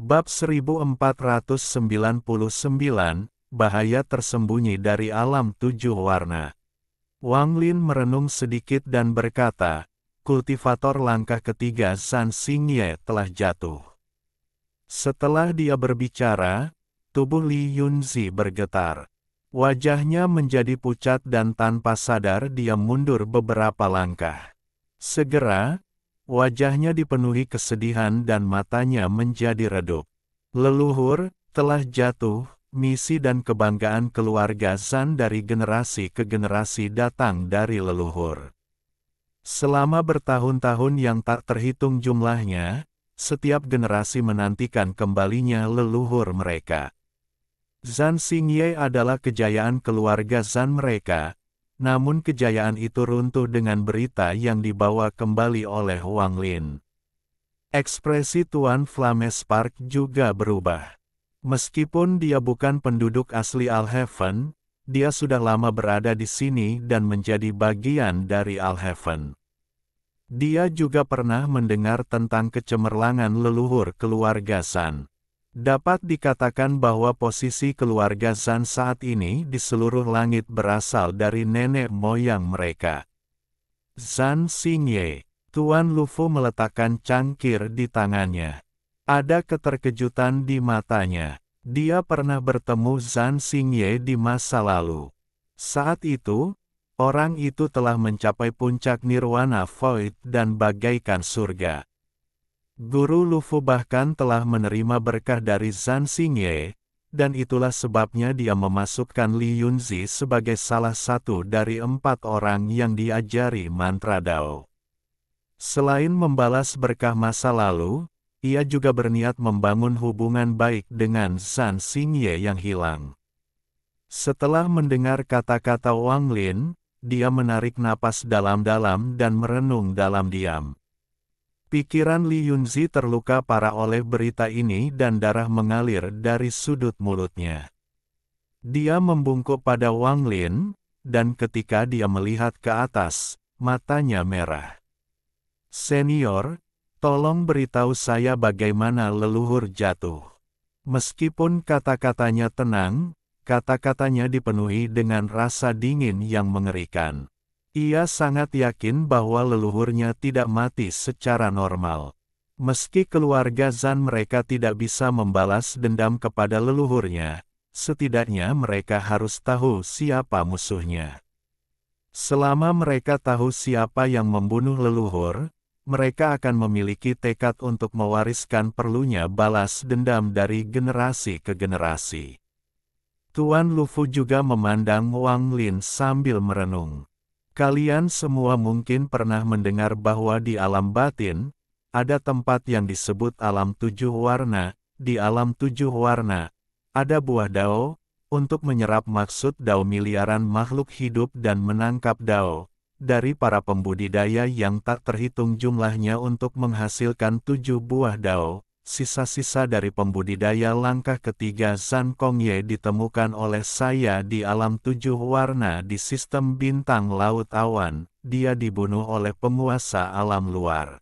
Bab 1499, Bahaya Tersembunyi dari Alam Tujuh Warna. Wang Lin merenung sedikit dan berkata, kultivator langkah ketiga Zhan Xingye telah jatuh. Setelah dia berbicara, tubuh Li Yunzi bergetar. Wajahnya menjadi pucat dan tanpa sadar dia mundur beberapa langkah. Segera, wajahnya dipenuhi kesedihan dan matanya menjadi redup. Leluhur telah jatuh, misi dan kebanggaan keluarga Zhan dari generasi ke generasi datang dari leluhur. Selama bertahun-tahun yang tak terhitung jumlahnya, setiap generasi menantikan kembalinya leluhur mereka. Zhan Xingye adalah kejayaan keluarga Zhan mereka, namun kejayaan itu runtuh dengan berita yang dibawa kembali oleh Wang Lin. Ekspresi Tuan Flames Park juga berubah. Meskipun dia bukan penduduk asli Alhaven, dia sudah lama berada di sini dan menjadi bagian dari Alhaven. Dia juga pernah mendengar tentang kecemerlangan leluhur keluarga Zhan. Dapat dikatakan bahwa posisi keluarga Zhan saat ini di seluruh langit berasal dari nenek moyang mereka. Zhan Xingye. Tuan Lufu meletakkan cangkir di tangannya. Ada keterkejutan di matanya. Dia pernah bertemu Zhan Xingye di masa lalu. Saat itu, orang itu telah mencapai puncak nirwana void dan bagaikan surga. Guru Lufu bahkan telah menerima berkah dari Zhan Xingye, dan itulah sebabnya dia memasukkan Li Yunzi sebagai salah satu dari 4 orang yang diajari mantra Dao. Selain membalas berkah masa lalu, ia juga berniat membangun hubungan baik dengan Zhan Xingye yang hilang. Setelah mendengar kata-kata Wang Lin, dia menarik napas dalam-dalam dan merenung dalam diam. Pikiran Li Yunzi terluka parah oleh berita ini dan darah mengalir dari sudut mulutnya. Dia membungkuk pada Wang Lin, dan ketika dia melihat ke atas, matanya merah. Senior, tolong beritahu saya bagaimana leluhur jatuh. Meskipun kata-katanya tenang, kata-katanya dipenuhi dengan rasa dingin yang mengerikan. Ia sangat yakin bahwa leluhurnya tidak mati secara normal. Meski keluarga Zhan mereka tidak bisa membalas dendam kepada leluhurnya, setidaknya mereka harus tahu siapa musuhnya. Selama mereka tahu siapa yang membunuh leluhur, mereka akan memiliki tekad untuk mewariskan perlunya balas dendam dari generasi ke generasi. Tuan Lufu juga memandang Wang Lin sambil merenung. Kalian semua mungkin pernah mendengar bahwa di alam batin, ada tempat yang disebut alam tujuh warna. Di alam tujuh warna, ada buah Dao, untuk menyerap maksud Dao miliaran makhluk hidup dan menangkap Dao, dari para pembudidaya yang tak terhitung jumlahnya untuk menghasilkan 7 buah Dao. Sisa-sisa dari pembudidaya langkah ketiga Zhan Kongye ditemukan oleh saya di alam tujuh warna di sistem bintang laut awan. Dia dibunuh oleh penguasa alam luar.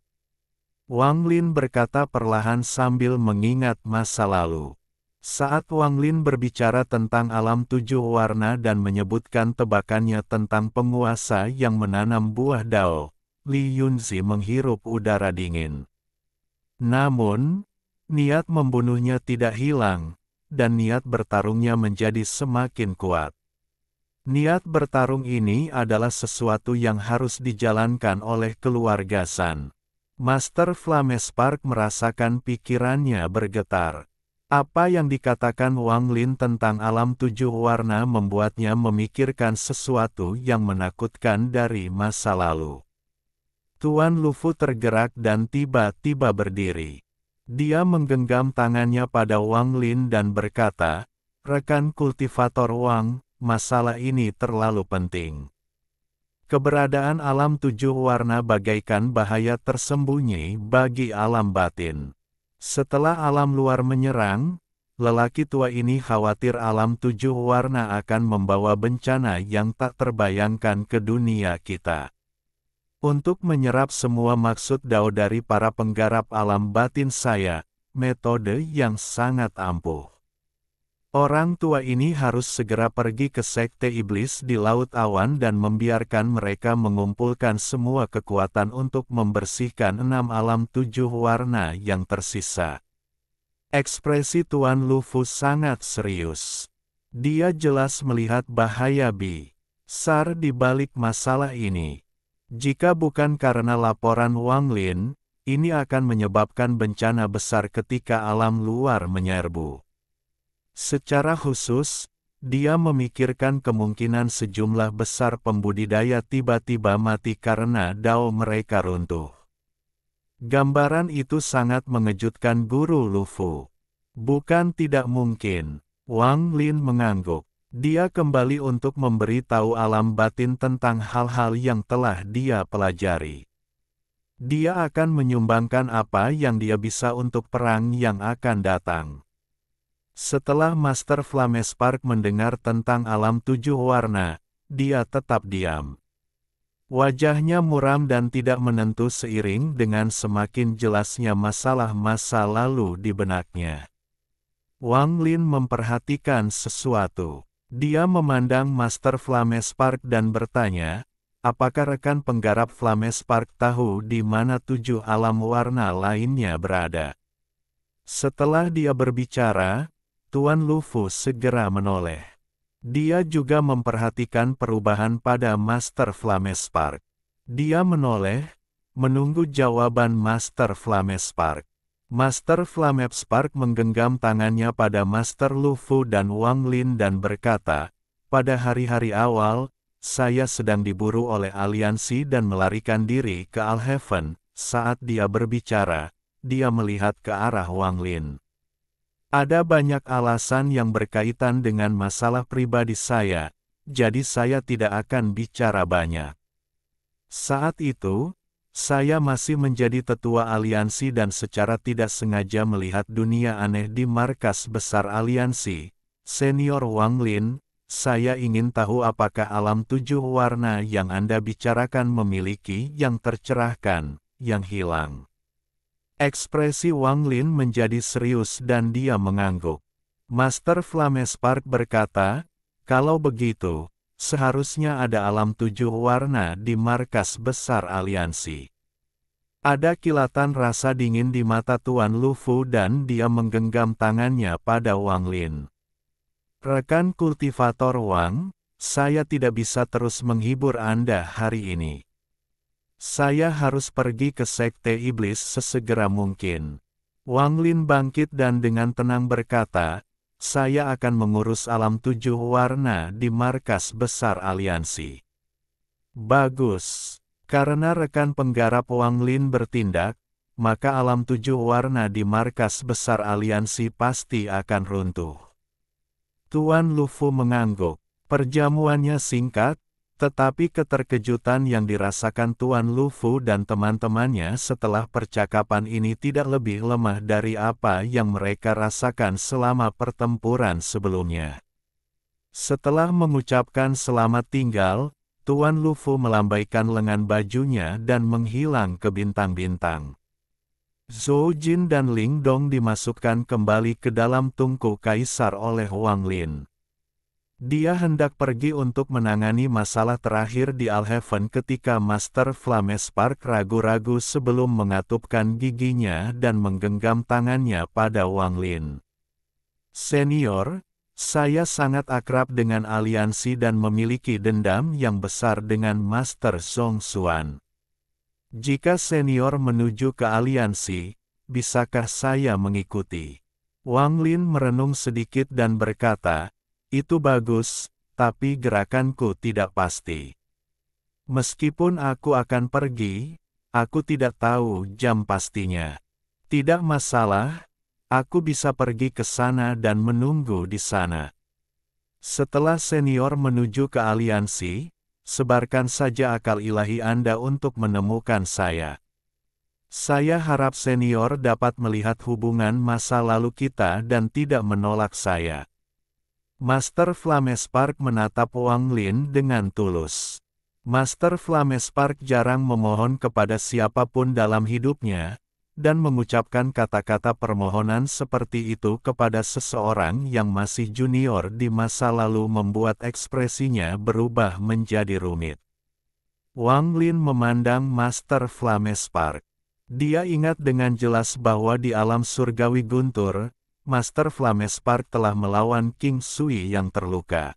Wang Lin berkata perlahan sambil mengingat masa lalu. Saat Wang Lin berbicara tentang alam tujuh warna dan menyebutkan tebakannya tentang penguasa yang menanam buah Dao, Li Yunzi menghirup udara dingin. Namun, niat membunuhnya tidak hilang, dan niat bertarungnya menjadi semakin kuat. Niat bertarung ini adalah sesuatu yang harus dijalankan oleh keluarga Zhan. Master Flames Park merasakan pikirannya bergetar. Apa yang dikatakan Wang Lin tentang alam tujuh warna membuatnya memikirkan sesuatu yang menakutkan dari masa lalu. Tuan Lufu tergerak dan tiba-tiba berdiri. Dia menggenggam tangannya pada Wang Lin dan berkata, rekan kultivator Wang, masalah ini terlalu penting. Keberadaan alam tujuh warna bagaikan bahaya tersembunyi bagi alam batin. Setelah alam luar menyerang, lelaki tua ini khawatir alam tujuh warna akan membawa bencana yang tak terbayangkan ke dunia kita. Untuk menyerap semua maksud Dao dari para penggarap alam batin saya, metode yang sangat ampuh. Orang tua ini harus segera pergi ke sekte iblis di Laut Awan dan membiarkan mereka mengumpulkan semua kekuatan untuk membersihkan 6 alam 7 warna yang tersisa. Ekspresi Tuan Lufu sangat serius. Dia jelas melihat bahaya besar di balik masalah ini. Jika bukan karena laporan Wang Lin, ini akan menyebabkan bencana besar ketika alam luar menyerbu. Secara khusus, dia memikirkan kemungkinan sejumlah besar pembudidaya tiba-tiba mati karena dao mereka runtuh. Gambaran itu sangat mengejutkan Guru Lufu. Bukan tidak mungkin, Wang Lin mengangguk. Dia kembali untuk memberi tahu alam batin tentang hal-hal yang telah dia pelajari. Dia akan menyumbangkan apa yang dia bisa untuk perang yang akan datang. Setelah Master Flamespark mendengar tentang alam 7 warna, dia tetap diam. Wajahnya muram dan tidak menentu seiring dengan semakin jelasnya masalah masa lalu di benaknya. Wang Lin memperhatikan sesuatu. Dia memandang Master Flamespark dan bertanya, apakah rekan penggarap Flamespark tahu di mana 7 alam warna lainnya berada? Setelah dia berbicara, Tuan Lufu segera menoleh. Dia juga memperhatikan perubahan pada Master Flamespark. Dia menoleh, menunggu jawaban Master Flamespark. Master Flamespark menggenggam tangannya pada Master Lufu dan Wang Lin dan berkata, pada hari-hari awal, saya sedang diburu oleh aliansi dan melarikan diri ke Alheaven. Saat dia berbicara, dia melihat ke arah Wang Lin. Ada banyak alasan yang berkaitan dengan masalah pribadi saya, jadi saya tidak akan bicara banyak. Saat itu, saya masih menjadi tetua aliansi dan secara tidak sengaja melihat dunia aneh di markas besar aliansi. Senior Wang Lin, saya ingin tahu apakah alam 7 warna yang Anda bicarakan memiliki yang tercerahkan, yang hilang. Ekspresi Wang Lin menjadi serius dan dia mengangguk. Master Flamespark berkata, kalau begitu, seharusnya ada alam 7 warna di markas besar aliansi. Ada kilatan rasa dingin di mata Tuan Lufu dan dia menggenggam tangannya pada Wang Lin. Rekan kultivator Wang, saya tidak bisa terus menghibur Anda hari ini. Saya harus pergi ke sekte iblis sesegera mungkin. Wang Lin bangkit dan dengan tenang berkata, saya akan mengurus alam 7 warna di markas besar aliansi. Bagus. Karena rekan penggarap Wang Lin bertindak, maka alam 7 warna di markas besar aliansi pasti akan runtuh. Tuan Lufu mengangguk. Perjamuannya singkat, tetapi keterkejutan yang dirasakan Tuan Lufu dan teman-temannya setelah percakapan ini tidak lebih lemah dari apa yang mereka rasakan selama pertempuran sebelumnya. Setelah mengucapkan selamat tinggal, Tuan Lufu melambaikan lengan bajunya dan menghilang ke bintang-bintang. Zhou Jin dan Ling Dong dimasukkan kembali ke dalam tungku kaisar oleh Wang Lin. Dia hendak pergi untuk menangani masalah terakhir di Alheaven ketika Master Flamespark ragu-ragu sebelum mengatupkan giginya dan menggenggam tangannya pada Wang Lin. Senior, saya sangat akrab dengan aliansi dan memiliki dendam yang besar dengan Master Zhong Xuan. Jika senior menuju ke aliansi, bisakah saya mengikuti? Wang Lin merenung sedikit dan berkata, itu bagus, tapi gerakanku tidak pasti. Meskipun aku akan pergi, aku tidak tahu jam pastinya. Tidak masalah, aku bisa pergi ke sana dan menunggu di sana. Setelah senior menuju ke aliansi, sebarkan saja akal ilahi Anda untuk menemukan saya. Saya harap senior dapat melihat hubungan masa lalu kita dan tidak menolak saya. Master Flamespark menatap Wang Lin dengan tulus. Master Flamespark jarang memohon kepada siapapun dalam hidupnya, dan mengucapkan kata-kata permohonan seperti itu kepada seseorang yang masih junior di masa lalu membuat ekspresinya berubah menjadi rumit. Wang Lin memandang Master Flamespark. Dia ingat dengan jelas bahwa di alam surgawi guntur, Master Flamespark telah melawan King Sui yang terluka.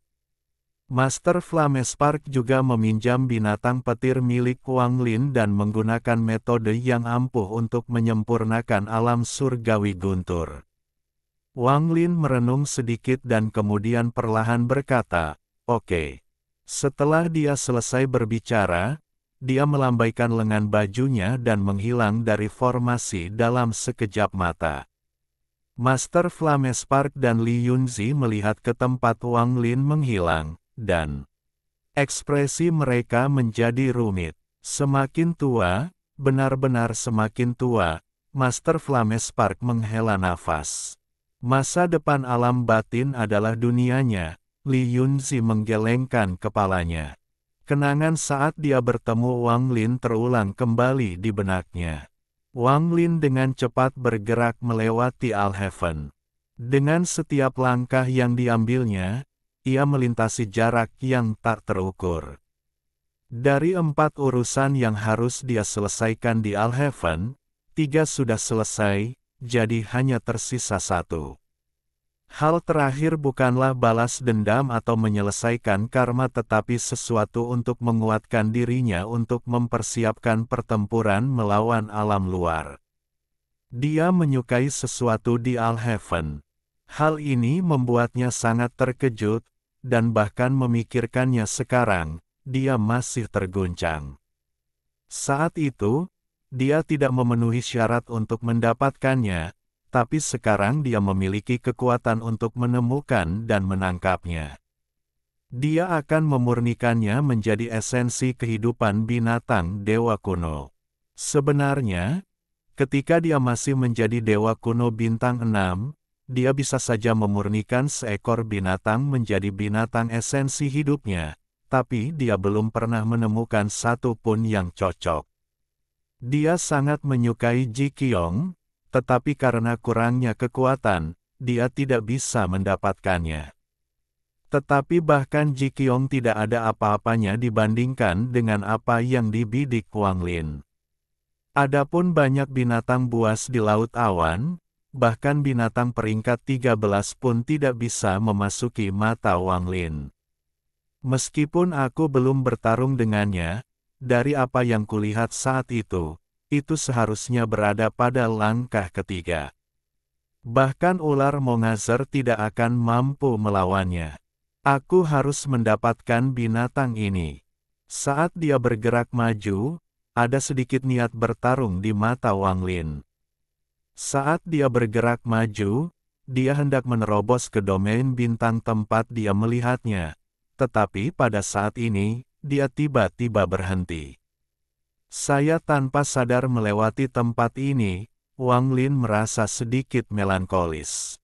Master Flamespark juga meminjam binatang petir milik Wang Lin dan menggunakan metode yang ampuh untuk menyempurnakan alam surgawi guntur. Wang Lin merenung sedikit dan kemudian perlahan berkata, "Oke." Setelah dia selesai berbicara, dia melambaikan lengan bajunya dan menghilang dari formasi dalam sekejap mata. Master Flamespark dan Li Yunzi melihat ke tempat Wang Lin menghilang, dan ekspresi mereka menjadi rumit. Semakin tua, benar-benar semakin tua, Master Flamespark menghela nafas. Masa depan alam batin adalah dunianya, Li Yunzi menggelengkan kepalanya. Kenangan saat dia bertemu Wang Lin terulang kembali di benaknya. Wang Lin dengan cepat bergerak melewati Alhaven. Dengan setiap langkah yang diambilnya, ia melintasi jarak yang tak terukur. Dari 4 urusan yang harus dia selesaikan di Alhaven, 3 sudah selesai, jadi hanya tersisa 1. Hal terakhir bukanlah balas dendam atau menyelesaikan karma tetapi sesuatu untuk menguatkan dirinya untuk mempersiapkan pertempuran melawan alam luar. Dia menyukai sesuatu di Alhaven. Hal ini membuatnya sangat terkejut, dan bahkan memikirkannya sekarang, dia masih terguncang. Saat itu, dia tidak memenuhi syarat untuk mendapatkannya, tapi sekarang dia memiliki kekuatan untuk menemukan dan menangkapnya. Dia akan memurnikannya menjadi esensi kehidupan binatang dewa kuno. Sebenarnya, ketika dia masih menjadi dewa kuno bintang 6, dia bisa saja memurnikan seekor binatang menjadi binatang esensi hidupnya, tapi dia belum pernah menemukan satu pun yang cocok. Dia sangat menyukai Ji Qiong, tetapi karena kurangnya kekuatan, dia tidak bisa mendapatkannya. Tetapi bahkan Ji Qiong tidak ada apa-apanya dibandingkan dengan apa yang dibidik Wang Lin. Adapun banyak binatang buas di Laut Awan, bahkan binatang peringkat 13 pun tidak bisa memasuki mata Wang Lin. Meskipun aku belum bertarung dengannya, dari apa yang kulihat saat itu seharusnya berada pada langkah ketiga. Bahkan ular Mongazer tidak akan mampu melawannya. Aku harus mendapatkan binatang ini. Saat dia bergerak maju, ada sedikit niat bertarung di mata Wang Lin. Saat dia bergerak maju, dia hendak menerobos ke domain bintang tempat dia melihatnya. Tetapi pada saat ini, dia tiba-tiba berhenti. Saya tanpa sadar melewati tempat ini, Wang Lin merasa sedikit melankolis.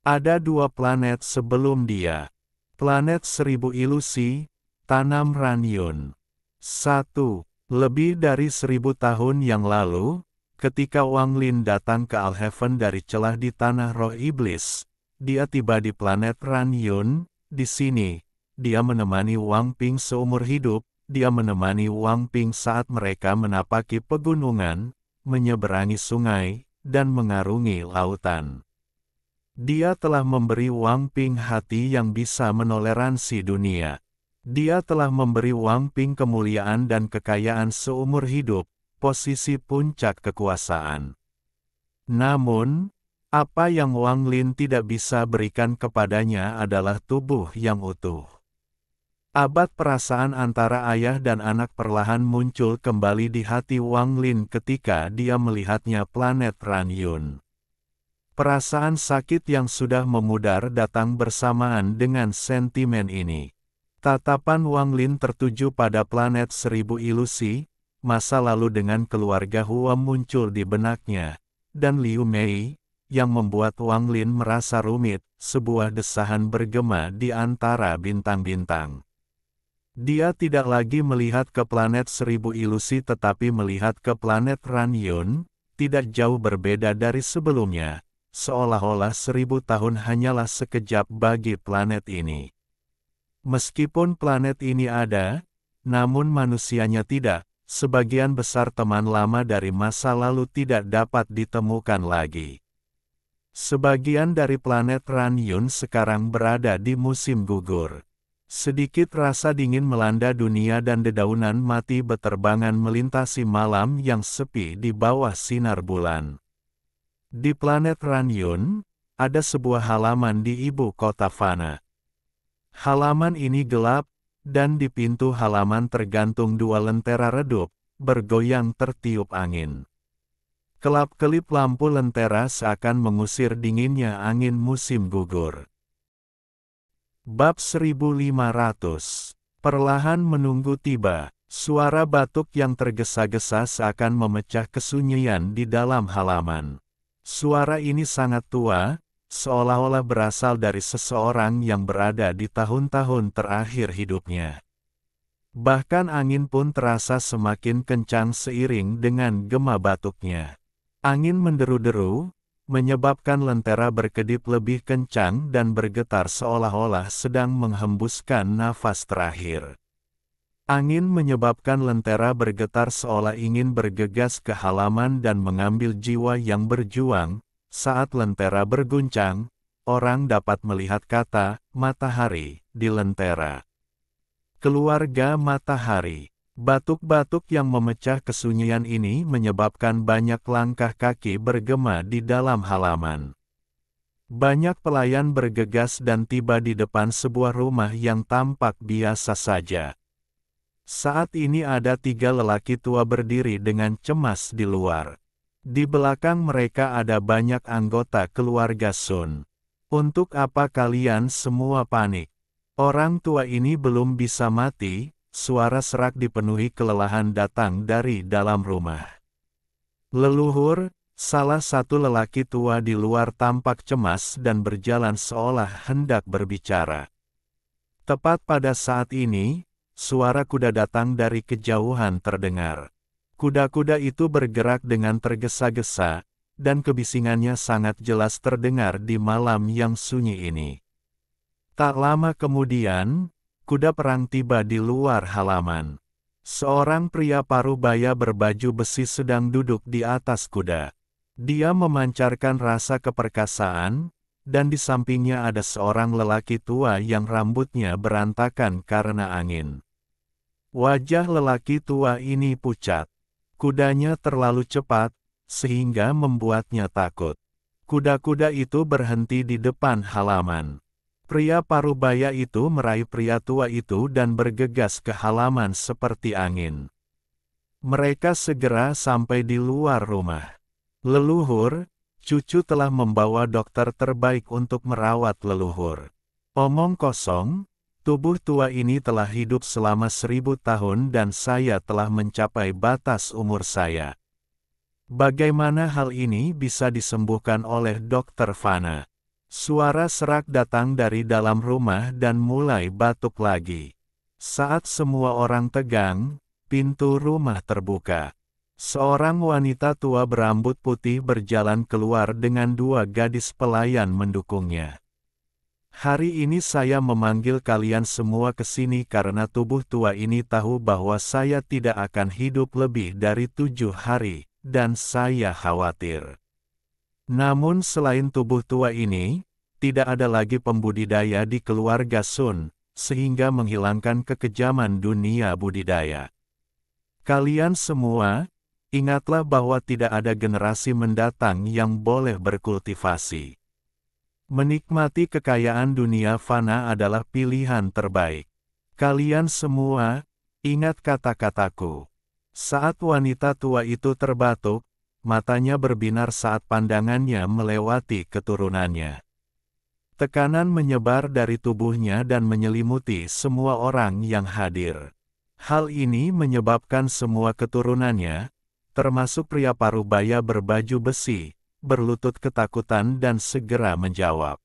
Ada 2 planet sebelum dia. Planet 1000 ilusi, Tanam Ranyun. 1. Lebih dari 1000 tahun yang lalu, ketika Wang Lin datang ke Alhaven dari celah di Tanah Roh Iblis, dia tiba di planet Ranyun. Di sini, dia menemani Wang Ping seumur hidup. Dia menemani Wang Ping saat mereka menapaki pegunungan, menyeberangi sungai, dan mengarungi lautan. Dia telah memberi Wang Ping hati yang bisa menoleransi dunia. Dia telah memberi Wang Ping kemuliaan dan kekayaan seumur hidup, posisi puncak kekuasaan. Namun, apa yang Wang Lin tidak bisa berikan kepadanya adalah tubuh yang utuh. Abad perasaan antara ayah dan anak perlahan muncul kembali di hati Wang Lin ketika dia melihatnya planet Ranyun. Perasaan sakit yang sudah memudar datang bersamaan dengan sentimen ini. Tatapan Wang Lin tertuju pada planet 1000 ilusi, masa lalu dengan keluarga Hua muncul di benaknya, dan Liu Mei, yang membuat Wang Lin merasa rumit, sebuah desahan bergema di antara bintang-bintang. Dia tidak lagi melihat ke planet 1000 ilusi tetapi melihat ke planet Ranyun, tidak jauh berbeda dari sebelumnya, seolah-olah 1000 tahun hanyalah sekejap bagi planet ini. Meskipun planet ini ada, namun manusianya tidak, sebagian besar teman lama dari masa lalu tidak dapat ditemukan lagi. Sebagian dari planet Ranyun sekarang berada di musim gugur. Sedikit rasa dingin melanda dunia dan dedaunan mati beterbangan melintasi malam yang sepi di bawah sinar bulan. Di planet Ranyun, ada sebuah halaman di ibu kota Fana. Halaman ini gelap, dan di pintu halaman tergantung 2 lentera redup, bergoyang tertiup angin. Kelap-kelip lampu lentera seakan mengusir dinginnya angin musim gugur. Bab 1500. Perlahan menunggu tiba, suara batuk yang tergesa-gesa seakan memecah kesunyian di dalam halaman. Suara ini sangat tua, seolah-olah berasal dari seseorang yang berada di tahun-tahun terakhir hidupnya. Bahkan angin pun terasa semakin kencang seiring dengan gema batuknya. Angin menderu-deru, menyebabkan lentera berkedip lebih kencang dan bergetar seolah-olah sedang menghembuskan nafas terakhir. Angin menyebabkan lentera bergetar seolah ingin bergegas ke halaman dan mengambil jiwa yang berjuang. Saat lentera berguncang, orang dapat melihat kata "matahari" di lentera. Keluarga matahari. Batuk-batuk yang memecah kesunyian ini menyebabkan banyak langkah kaki bergema di dalam halaman. Banyak pelayan bergegas dan tiba di depan sebuah rumah yang tampak biasa saja. Saat ini ada 3 lelaki tua berdiri dengan cemas di luar. Di belakang mereka ada banyak anggota keluarga Sun. Untuk apa kalian semua panik? Orang tua ini belum bisa mati. Suara serak dipenuhi kelelahan datang dari dalam rumah. Leluhur, salah satu lelaki tua di luar tampak cemas dan berjalan seolah hendak berbicara. Tepat pada saat ini, suara kuda datang dari kejauhan terdengar. Kuda-kuda itu bergerak dengan tergesa-gesa, dan kebisingannya sangat jelas terdengar di malam yang sunyi ini. Tak lama kemudian, kuda perang tiba di luar halaman. Seorang pria parubaya berbaju besi sedang duduk di atas kuda. Dia memancarkan rasa keperkasaan, dan di sampingnya ada seorang lelaki tua yang rambutnya berantakan karena angin. Wajah lelaki tua ini pucat. Kudanya terlalu cepat, sehingga membuatnya takut. Kuda-kuda itu berhenti di depan halaman. Pria parubaya itu meraih pria tua itu dan bergegas ke halaman seperti angin. Mereka segera sampai di luar rumah. Leluhur, cucu telah membawa dokter terbaik untuk merawat leluhur. Omong kosong, tubuh tua ini telah hidup selama 1000 tahun dan saya telah mencapai batas umur saya. Bagaimana hal ini bisa disembuhkan oleh dokter Fana? Suara serak datang dari dalam rumah dan mulai batuk lagi. Saat semua orang tegang, pintu rumah terbuka. Seorang wanita tua berambut putih berjalan keluar dengan 2 gadis pelayan mendukungnya. Hari ini saya memanggil kalian semua ke sini karena tubuh tua ini tahu bahwa saya tidak akan hidup lebih dari 7 hari, dan saya khawatir. Namun selain tubuh tua ini, tidak ada lagi pembudidaya di keluarga Sun, sehingga menghilangkan kekejaman dunia budidaya. Kalian semua, ingatlah bahwa tidak ada generasi mendatang yang boleh berkultivasi. Menikmati kekayaan dunia fana adalah pilihan terbaik. Kalian semua, ingat kata-kataku. Saat wanita tua itu terbatuk, matanya berbinar saat pandangannya melewati keturunannya. Tekanan menyebar dari tubuhnya dan menyelimuti semua orang yang hadir. Hal ini menyebabkan semua keturunannya, termasuk pria parubaya berbaju besi, berlutut ketakutan dan segera menjawab.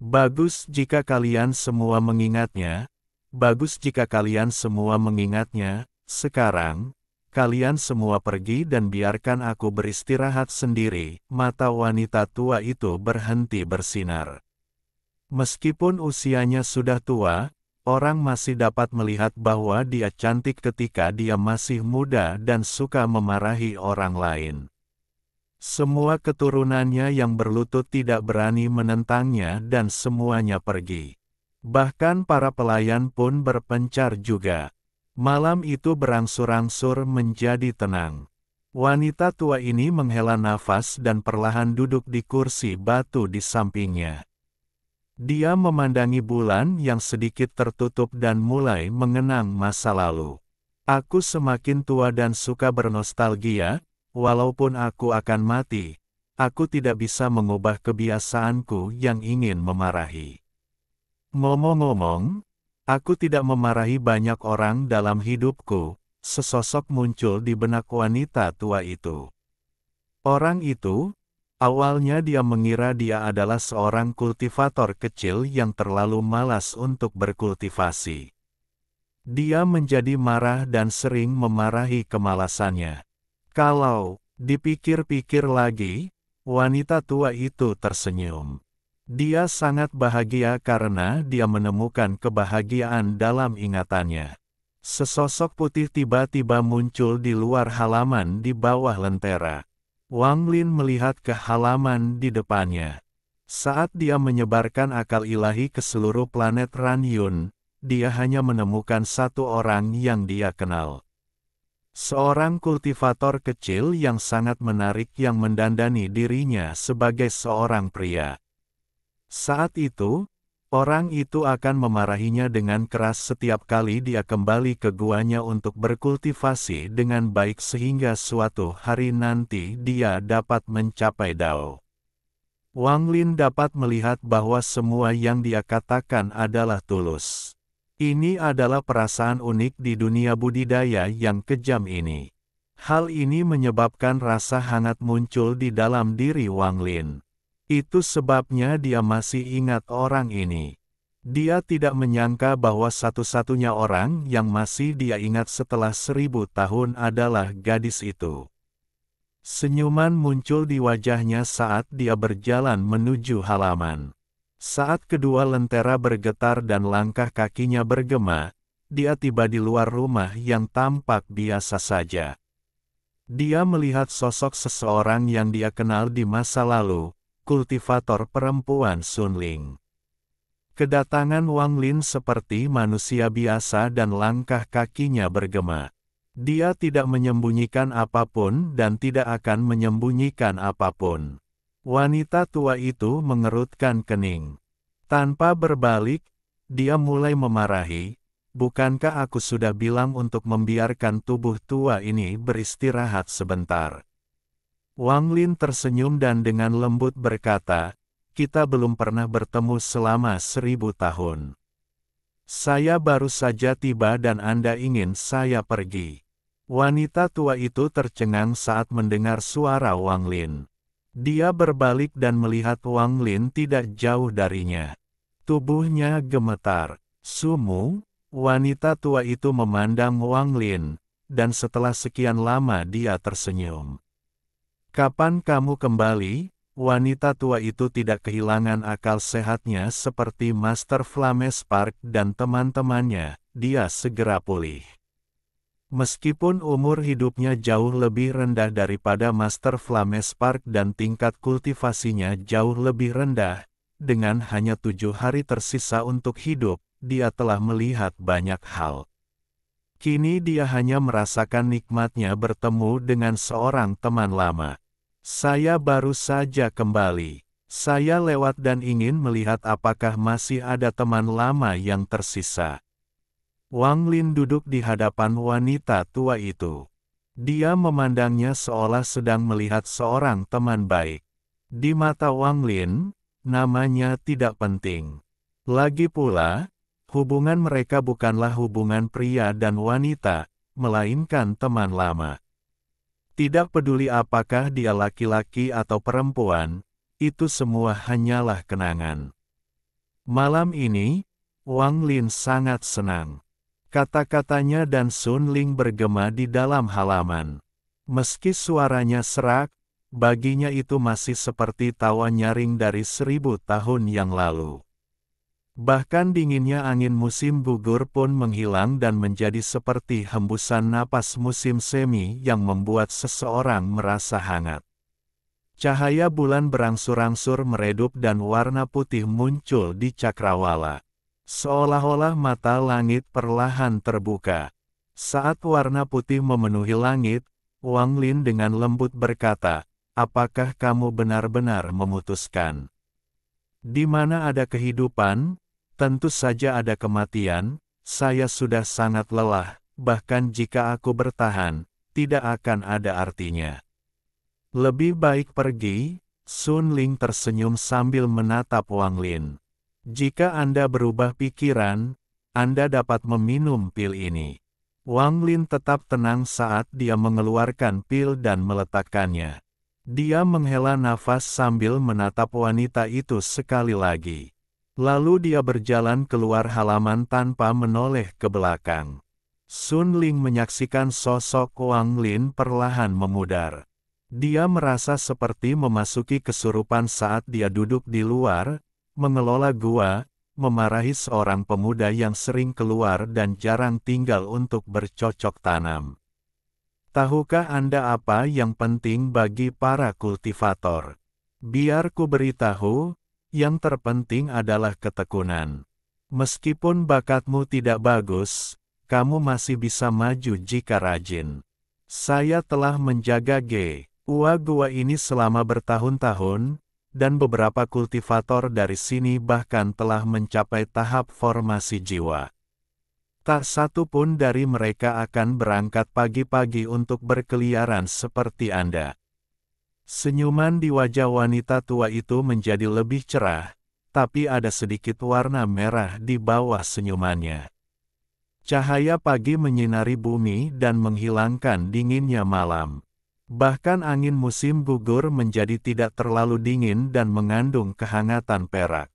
Bagus jika kalian semua mengingatnya, bagus jika kalian semua mengingatnya, sekarang, kalian semua pergi dan biarkan aku beristirahat sendiri." Mata wanita tua itu berhenti bersinar. Meskipun usianya sudah tua, orang masih dapat melihat bahwa dia cantik ketika dia masih muda dan suka memarahi orang lain. Semua keturunannya yang berlutut tidak berani menentangnya dan semuanya pergi. Bahkan para pelayan pun berpencar juga. Malam itu berangsur-angsur menjadi tenang. Wanita tua ini menghela nafas dan perlahan duduk di kursi batu di sampingnya. Dia memandangi bulan yang sedikit tertutup dan mulai mengenang masa lalu. "Aku semakin tua dan suka bernostalgia, walaupun aku akan mati. Aku tidak bisa mengubah kebiasaanku yang ingin memarahi. Ngomong-ngomong, aku tidak memarahi banyak orang dalam hidupku." Sesosok muncul di benak wanita tua itu. Orang itu, awalnya dia mengira dia adalah seorang kultivator kecil yang terlalu malas untuk berkultivasi. Dia menjadi marah dan sering memarahi kemalasannya. Kalau dipikir-pikir lagi, wanita tua itu tersenyum. Dia sangat bahagia karena dia menemukan kebahagiaan dalam ingatannya. Sesosok putih tiba-tiba muncul di luar halaman di bawah lentera. Wang Lin melihat ke halaman di depannya. Saat dia menyebarkan akal ilahi ke seluruh planet Ranyun, dia hanya menemukan satu orang yang dia kenal. Seorang kultivator kecil yang sangat menarik yang mendandani dirinya sebagai seorang pria. Saat itu, orang itu akan memarahinya dengan keras setiap kali dia kembali ke guanya untuk berkultivasi dengan baik sehingga suatu hari nanti dia dapat mencapai Dao. Wang Lin dapat melihat bahwa semua yang dia katakan adalah tulus. Ini adalah perasaan unik di dunia budidaya yang kejam ini. Hal ini menyebabkan rasa hangat muncul di dalam diri Wang Lin. Itu sebabnya dia masih ingat orang ini. Dia tidak menyangka bahwa satu-satunya orang yang masih dia ingat setelah 1000 tahun adalah gadis itu. Senyuman muncul di wajahnya saat dia berjalan menuju halaman. Saat kedua lentera bergetar dan langkah kakinya bergema, dia tiba di luar rumah yang tampak biasa saja. Dia melihat sosok seseorang yang dia kenal di masa lalu, kultivator perempuan Sun Ling. Kedatangan Wang Lin seperti manusia biasa dan langkah kakinya bergema. Dia tidak menyembunyikan apapun dan tidak akan menyembunyikan apapun. Wanita tua itu mengerutkan kening. Tanpa berbalik, dia mulai memarahi, "Bukankah aku sudah bilang untuk membiarkan tubuh tua ini beristirahat sebentar?" Wang Lin tersenyum dan dengan lembut berkata, "Kita belum pernah bertemu selama 1000 tahun. Saya baru saja tiba dan Anda ingin saya pergi." Wanita tua itu tercengang saat mendengar suara Wang Lin. Dia berbalik dan melihat Wang Lin tidak jauh darinya. Tubuhnya gemetar. "Sumu?" Wanita tua itu memandang Wang Lin, dan setelah sekian lama dia tersenyum. "Kapan kamu kembali?" Wanita tua itu tidak kehilangan akal sehatnya seperti Master Flames Park dan teman-temannya, dia segera pulih. Meskipun umur hidupnya jauh lebih rendah daripada Master Flames Park dan tingkat kultivasinya jauh lebih rendah, dengan hanya 7 hari tersisa untuk hidup, dia telah melihat banyak hal. Kini dia hanya merasakan nikmatnya bertemu dengan seorang teman lama. "Saya baru saja kembali. Saya lewat dan ingin melihat apakah masih ada teman lama yang tersisa." Wang Lin duduk di hadapan wanita tua itu. Dia memandangnya seolah sedang melihat seorang teman baik. Di mata Wang Lin, namanya tidak penting. Lagi pula, hubungan mereka bukanlah hubungan pria dan wanita, melainkan teman lama. Tidak peduli apakah dia laki-laki atau perempuan, itu semua hanyalah kenangan. Malam ini, Wang Lin sangat senang. Kata-katanya dan Sun Ling bergema di dalam halaman. Meski suaranya serak, baginya itu masih seperti tawa nyaring dari 1000 tahun yang lalu. Bahkan dinginnya angin musim gugur pun menghilang dan menjadi seperti hembusan napas musim semi yang membuat seseorang merasa hangat. Cahaya bulan berangsur-angsur meredup dan warna putih muncul di cakrawala. Seolah-olah mata langit perlahan terbuka. Saat warna putih memenuhi langit, Wang Lin dengan lembut berkata, "Apakah kamu benar-benar memutuskan? Di mana ada kehidupan, tentu saja ada kematian. Saya sudah sangat lelah, bahkan jika aku bertahan, tidak akan ada artinya. Lebih baik pergi." Sun Ling tersenyum sambil menatap Wang Lin. "Jika Anda berubah pikiran, Anda dapat meminum pil ini." Wang Lin tetap tenang saat dia mengeluarkan pil dan meletakkannya. Dia menghela nafas sambil menatap wanita itu sekali lagi. Lalu dia berjalan keluar halaman tanpa menoleh ke belakang. Sun Ling menyaksikan sosok Wang Lin perlahan memudar. Dia merasa seperti memasuki kesurupan saat dia duduk di luar, mengelola gua, memarahi seorang pemuda yang sering keluar dan jarang tinggal untuk bercocok tanam. Tahukah Anda apa yang penting bagi para kultivator? Biar ku beritahu, yang terpenting adalah ketekunan. Meskipun bakatmu tidak bagus, kamu masih bisa maju jika rajin. Saya telah menjaga gua ini selama bertahun-tahun, dan beberapa kultivator dari sini bahkan telah mencapai tahap formasi jiwa. Tak satu pun dari mereka akan berangkat pagi-pagi untuk berkeliaran seperti Anda. Senyuman di wajah wanita tua itu menjadi lebih cerah, tapi ada sedikit warna merah di bawah senyumannya. Cahaya pagi menyinari bumi dan menghilangkan dinginnya malam. Bahkan angin musim gugur menjadi tidak terlalu dingin dan mengandung kehangatan perak.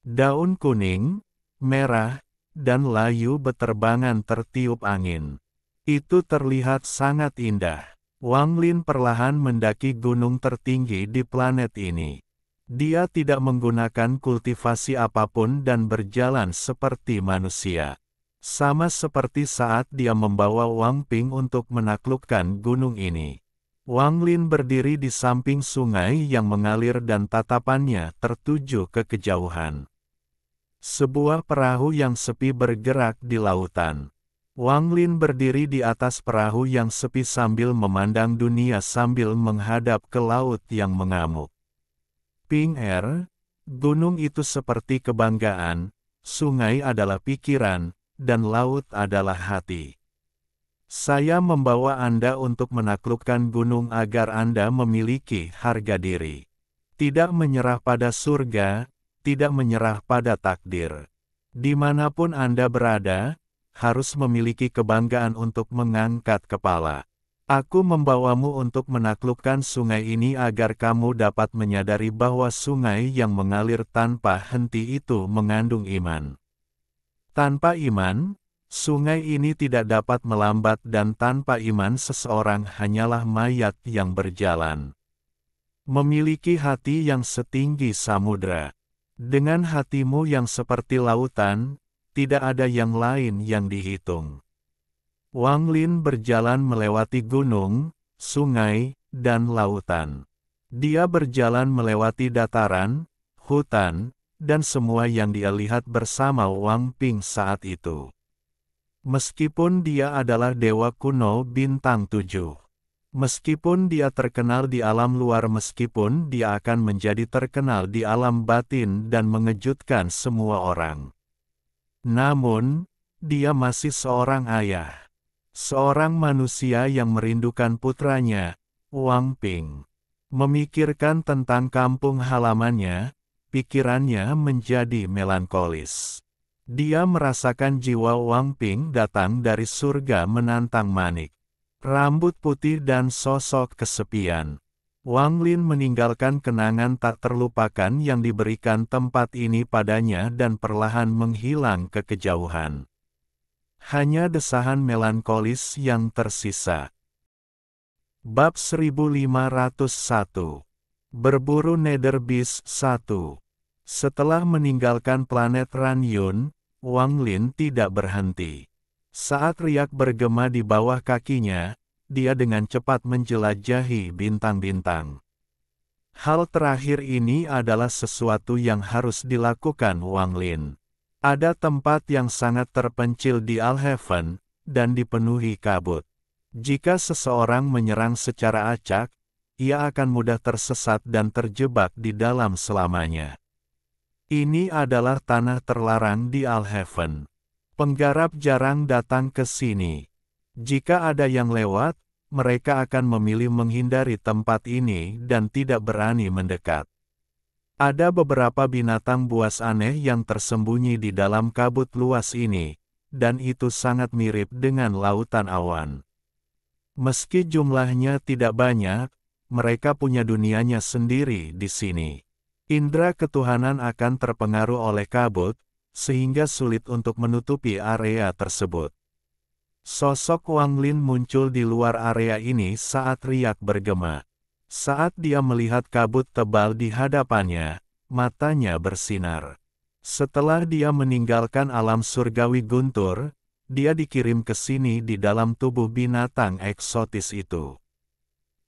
Daun kuning, merah, dan layu beterbangan tertiup angin. Itu terlihat sangat indah. Wang Lin perlahan mendaki gunung tertinggi di planet ini. Dia tidak menggunakan kultivasi apapun dan berjalan seperti manusia. Sama seperti saat dia membawa Wang Ping untuk menaklukkan gunung ini. Wang Lin berdiri di samping sungai yang mengalir dan tatapannya tertuju ke kejauhan. Sebuah perahu yang sepi bergerak di lautan. Wang Lin berdiri di atas perahu yang sepi sambil memandang dunia sambil menghadap ke laut yang mengamuk. Ping gunung itu seperti kebanggaan, sungai adalah pikiran, dan laut adalah hati. Saya membawa Anda untuk menaklukkan gunung agar Anda memiliki harga diri. Tidak menyerah pada surga, tidak menyerah pada takdir. Dimanapun Anda berada, harus memiliki kebanggaan untuk mengangkat kepala. Aku membawamu untuk menaklukkan sungai ini agar kamu dapat menyadari bahwa sungai yang mengalir tanpa henti itu mengandung iman. Tanpa iman, sungai ini tidak dapat melambat dan tanpa iman seseorang hanyalah mayat yang berjalan. Memiliki hati yang setinggi samudra. Dengan hatimu yang seperti lautan, tidak ada yang lain yang dihitung. Wang Lin berjalan melewati gunung, sungai, dan lautan. Dia berjalan melewati dataran, hutan, dan semua yang dia lihat bersama Wang Ping saat itu. Meskipun dia adalah dewa kuno bintang 7. Meskipun dia terkenal di alam luar, meskipun dia akan menjadi terkenal di alam batin dan mengejutkan semua orang. Namun, dia masih seorang ayah. Seorang manusia yang merindukan putranya, Wang Ping. Memikirkan tentang kampung halamannya, pikirannya menjadi melankolis. Dia merasakan jiwa Wang Ping datang dari surga menantang manik. Rambut putih dan sosok kesepian. Wang Lin meninggalkan kenangan tak terlupakan yang diberikan tempat ini padanya dan perlahan menghilang ke kejauhan. Hanya desahan melankolis yang tersisa. Bab 1501. Berburu Nether Beast 1. Setelah meninggalkan planet Ranyun, Wang Lin tidak berhenti. Saat riak bergema di bawah kakinya, dia dengan cepat menjelajahi bintang-bintang. Hal terakhir ini adalah sesuatu yang harus dilakukan Wang Lin. Ada tempat yang sangat terpencil di Alhaven, dan dipenuhi kabut. Jika seseorang menyerang secara acak, ia akan mudah tersesat dan terjebak di dalam selamanya. Ini adalah tanah terlarang di Alhaven. Penggarap jarang datang ke sini. Jika ada yang lewat, mereka akan memilih menghindari tempat ini dan tidak berani mendekat. Ada beberapa binatang buas aneh yang tersembunyi di dalam kabut luas ini, dan itu sangat mirip dengan lautan awan. Meski jumlahnya tidak banyak, mereka punya dunianya sendiri di sini. Indra ketuhanan akan terpengaruh oleh kabut, sehingga sulit untuk menutupi area tersebut. Sosok Wang Lin muncul di luar area ini saat riak bergema. Saat dia melihat kabut tebal di hadapannya, matanya bersinar. Setelah dia meninggalkan alam surgawi guntur, dia dikirim ke sini di dalam tubuh binatang eksotis itu.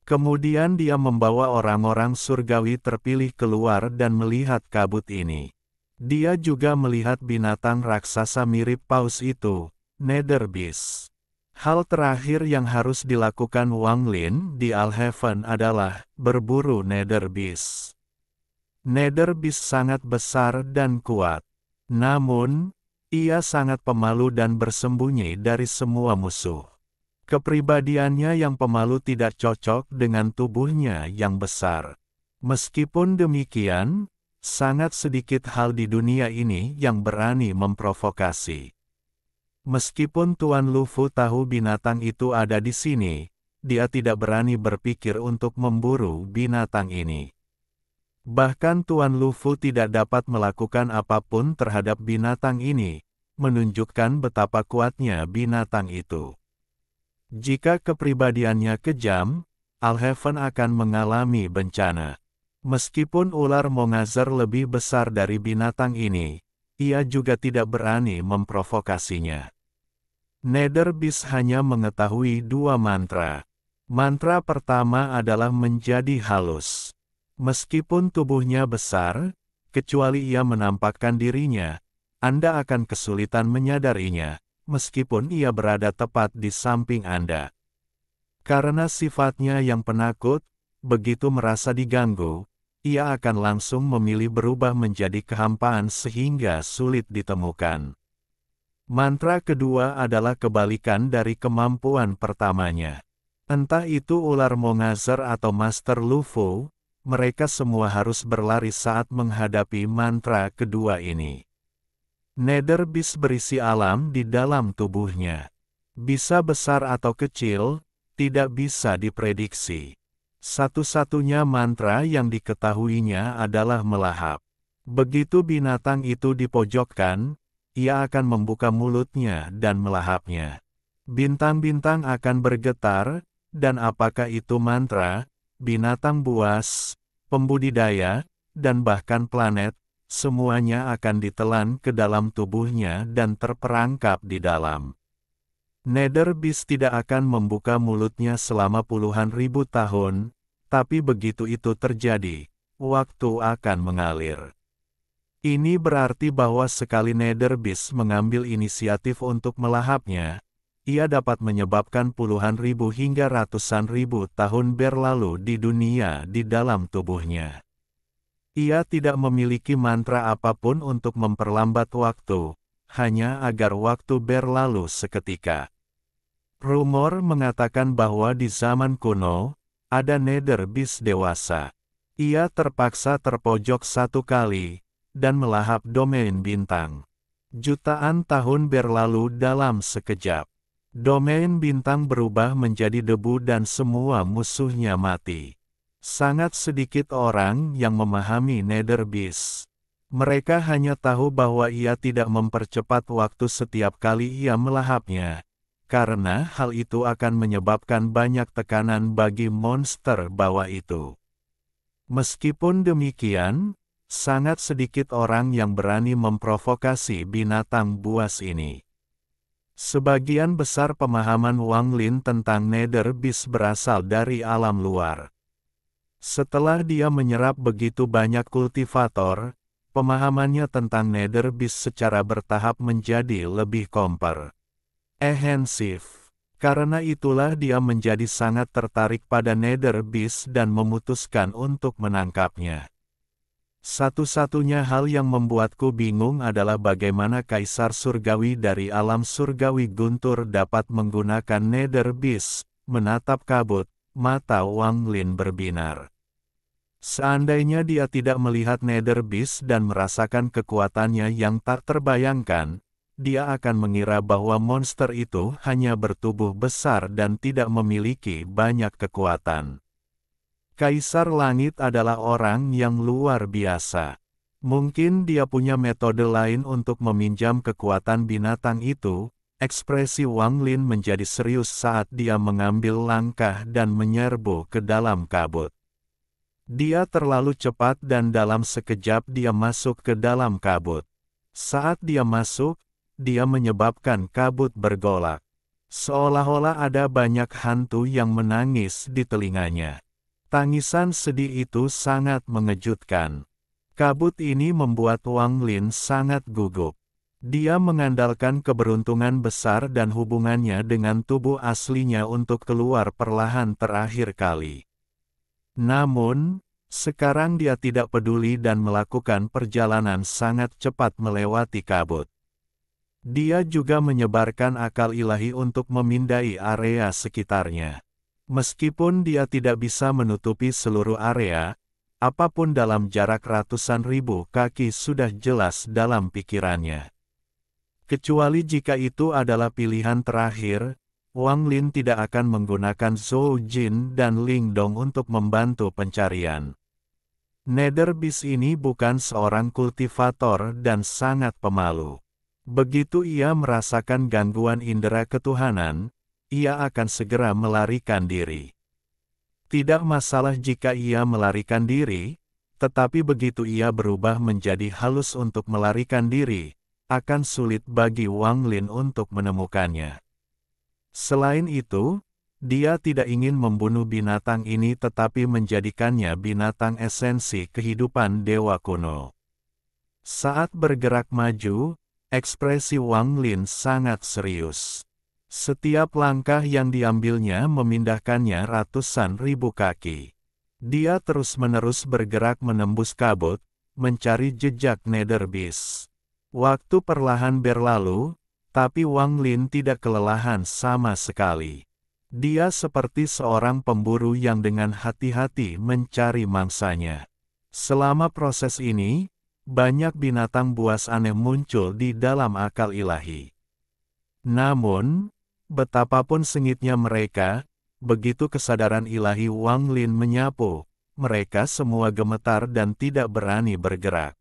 Kemudian dia membawa orang-orang surgawi terpilih keluar dan melihat kabut ini. Dia juga melihat binatang raksasa mirip paus itu, Nether Beast. Hal terakhir yang harus dilakukan Wang Lin di Alhaven adalah berburu Nether Beast. Nether Beast sangat besar dan kuat. Namun, ia sangat pemalu dan bersembunyi dari semua musuh. Kepribadiannya yang pemalu tidak cocok dengan tubuhnya yang besar. Meskipun demikian, sangat sedikit hal di dunia ini yang berani memprovokasi. Meskipun Tuan Lufu tahu binatang itu ada di sini, dia tidak berani berpikir untuk memburu binatang ini. Bahkan Tuan Lufu tidak dapat melakukan apapun terhadap binatang ini, menunjukkan betapa kuatnya binatang itu. Jika kepribadiannya kejam, Alhaven akan mengalami bencana. Meskipun ular Mongazar lebih besar dari binatang ini, ia juga tidak berani memprovokasinya. Nether Beast hanya mengetahui dua mantra. Mantra pertama adalah menjadi halus. Meskipun tubuhnya besar, kecuali ia menampakkan dirinya, Anda akan kesulitan menyadarinya, meskipun ia berada tepat di samping Anda. Karena sifatnya yang penakut, begitu merasa diganggu, ia akan langsung memilih berubah menjadi kehampaan sehingga sulit ditemukan. Mantra kedua adalah kebalikan dari kemampuan pertamanya. Entah itu ular Mongazar atau Master Lufu, mereka semua harus berlari saat menghadapi mantra kedua ini. Nether Beast berisi alam di dalam tubuhnya. Bisa besar atau kecil, tidak bisa diprediksi. Satu-satunya mantra yang diketahuinya adalah melahap. Begitu binatang itu dipojokkan, ia akan membuka mulutnya dan melahapnya. Bintang-bintang akan bergetar, dan apakah itu mantra, binatang buas, pembudidaya, dan bahkan planet, semuanya akan ditelan ke dalam tubuhnya dan terperangkap di dalam. Nether Beast tidak akan membuka mulutnya selama puluhan ribu tahun, tapi begitu itu terjadi, waktu akan mengalir. Ini berarti bahwa sekali Nether Beast mengambil inisiatif untuk melahapnya, ia dapat menyebabkan puluhan ribu hingga ratusan ribu tahun berlalu di dunia di dalam tubuhnya. Ia tidak memiliki mantra apapun untuk memperlambat waktu, hanya agar waktu berlalu seketika. Rumor mengatakan bahwa di zaman kuno, ada Nether Beast dewasa. Ia terpaksa terpojok satu kali, dan melahap domain bintang. Jutaan tahun berlalu dalam sekejap. Domain bintang berubah menjadi debu dan semua musuhnya mati. Sangat sedikit orang yang memahami Nether Beast. Mereka hanya tahu bahwa ia tidak mempercepat waktu setiap kali ia melahapnya, karena hal itu akan menyebabkan banyak tekanan bagi monster bawah itu. Meskipun demikian, sangat sedikit orang yang berani memprovokasi binatang buas ini. Sebagian besar pemahaman Wang Lin tentang Nether Beast berasal dari alam luar. Setelah dia menyerap begitu banyak kultivator, pemahamannya tentang Nether Beast secara bertahap menjadi lebih komprehensif. Karena itulah dia menjadi sangat tertarik pada Nether Beast dan memutuskan untuk menangkapnya. Satu-satunya hal yang membuatku bingung adalah bagaimana Kaisar Surgawi dari alam surgawi guntur dapat menggunakan Nether Beast. Menatap kabut, mata Wang Lin berbinar. Seandainya dia tidak melihat Nether Beast dan merasakan kekuatannya yang tak terbayangkan, dia akan mengira bahwa monster itu hanya bertubuh besar dan tidak memiliki banyak kekuatan. Kaisar Langit adalah orang yang luar biasa. Mungkin dia punya metode lain untuk meminjam kekuatan binatang itu. Ekspresi Wang Lin menjadi serius saat dia mengambil langkah dan menyerbu ke dalam kabut. Dia terlalu cepat dan dalam sekejap dia masuk ke dalam kabut. Saat dia masuk, dia menyebabkan kabut bergolak. Seolah-olah ada banyak hantu yang menangis di telinganya. Tangisan sedih itu sangat mengejutkan. Kabut ini membuat Wang Lin sangat gugup. Dia mengandalkan keberuntungan besar dan hubungannya dengan tubuh aslinya untuk keluar perlahan terakhir kali. Namun, sekarang dia tidak peduli dan melakukan perjalanan sangat cepat melewati kabut. Dia juga menyebarkan akal ilahi untuk memindai area sekitarnya. Meskipun dia tidak bisa menutupi seluruh area, apapun dalam jarak ratusan ribu kaki sudah jelas dalam pikirannya. Kecuali jika itu adalah pilihan terakhir, Wang Lin tidak akan menggunakan Zhou Jin dan Ling Dong untuk membantu pencarian. Nether Beast ini bukan seorang kultivator dan sangat pemalu. Begitu ia merasakan gangguan indera ketuhanan, ia akan segera melarikan diri. Tidak masalah jika ia melarikan diri, tetapi begitu ia berubah menjadi halus untuk melarikan diri, akan sulit bagi Wang Lin untuk menemukannya. Selain itu, dia tidak ingin membunuh binatang ini tetapi menjadikannya binatang esensi kehidupan dewa kuno. Saat bergerak maju, ekspresi Wang Lin sangat serius. Setiap langkah yang diambilnya memindahkannya ratusan ribu kaki. Dia terus-menerus bergerak menembus kabut, mencari jejak Nether Beast. Waktu perlahan berlalu, tapi Wang Lin tidak kelelahan sama sekali. Dia seperti seorang pemburu yang dengan hati-hati mencari mangsanya. Selama proses ini, banyak binatang buas aneh muncul di dalam akal ilahi. Namun, betapapun sengitnya mereka, begitu kesadaran ilahi Wang Lin menyapu, mereka semua gemetar dan tidak berani bergerak.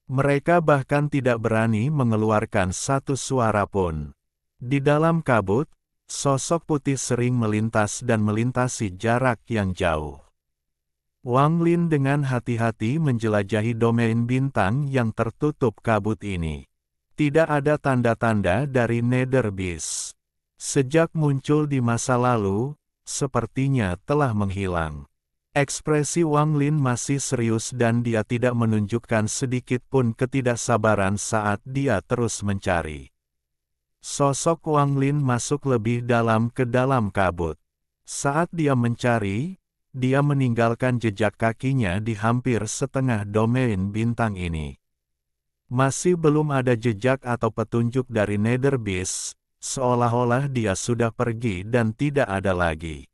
Mereka bahkan tidak berani mengeluarkan satu suara pun. Di dalam kabut, sosok putih sering melintas dan melintasi jarak yang jauh. Wang Lin dengan hati-hati menjelajahi domain bintang yang tertutup kabut ini. Tidak ada tanda-tanda dari Nether Beast. Sejak muncul di masa lalu, sepertinya telah menghilang. Ekspresi Wang Lin masih serius dan dia tidak menunjukkan sedikit pun ketidaksabaran saat dia terus mencari. Sosok Wang Lin masuk lebih dalam ke dalam kabut. Saat dia mencari, dia meninggalkan jejak kakinya di hampir setengah domain bintang ini. Masih belum ada jejak atau petunjuk dari Nether Beast, seolah-olah dia sudah pergi dan tidak ada lagi.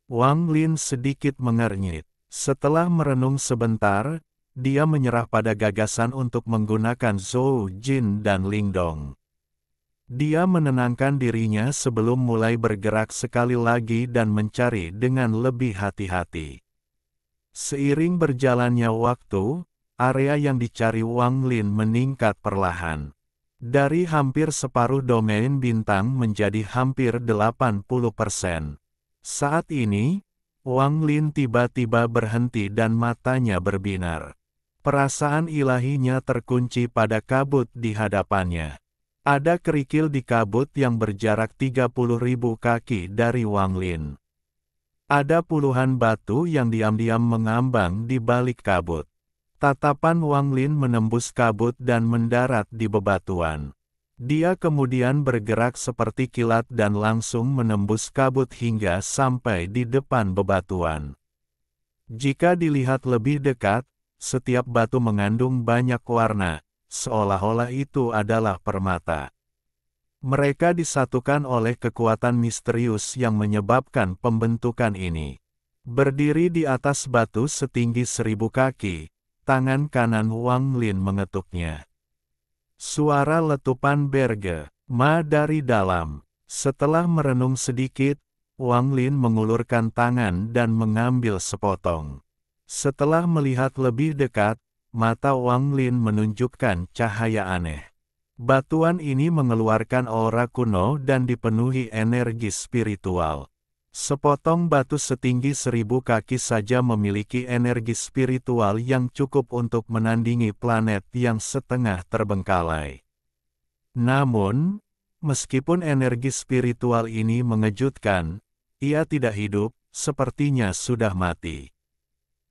Wang Lin sedikit mengernyit. Setelah merenung sebentar, dia menyerah pada gagasan untuk menggunakan Zhou Jin dan Ling Dong. Dia menenangkan dirinya sebelum mulai bergerak sekali lagi dan mencari dengan lebih hati-hati. Seiring berjalannya waktu, area yang dicari Wang Lin meningkat perlahan. Dari hampir separuh domain bintang menjadi hampir 80%. Saat ini, Wang Lin tiba-tiba berhenti dan matanya berbinar. Perasaan ilahinya terkunci pada kabut di hadapannya. Ada kerikil di kabut yang berjarak 30.000 kaki dari Wang Lin. Ada puluhan batu yang diam-diam mengambang di balik kabut. Tatapan Wang Lin menembus kabut dan mendarat di bebatuan. Dia kemudian bergerak seperti kilat dan langsung menembus kabut hingga sampai di depan bebatuan. Jika dilihat lebih dekat, setiap batu mengandung banyak warna, seolah-olah itu adalah permata. Mereka disatukan oleh kekuatan misterius yang menyebabkan pembentukan ini. Berdiri di atas batu setinggi 1000 kaki, tangan kanan Wang Lin mengetuknya. Suara letupan berge, ma dari dalam. Setelah merenung sedikit, Wang Lin mengulurkan tangan dan mengambil sepotong. Setelah melihat lebih dekat, mata Wang Lin menunjukkan cahaya aneh. Batuan ini mengeluarkan aura kuno dan dipenuhi energi spiritual. Sepotong batu setinggi 1000 kaki saja memiliki energi spiritual yang cukup untuk menandingi planet yang setengah terbengkalai. Namun, meskipun energi spiritual ini mengejutkan, ia tidak hidup, sepertinya sudah mati.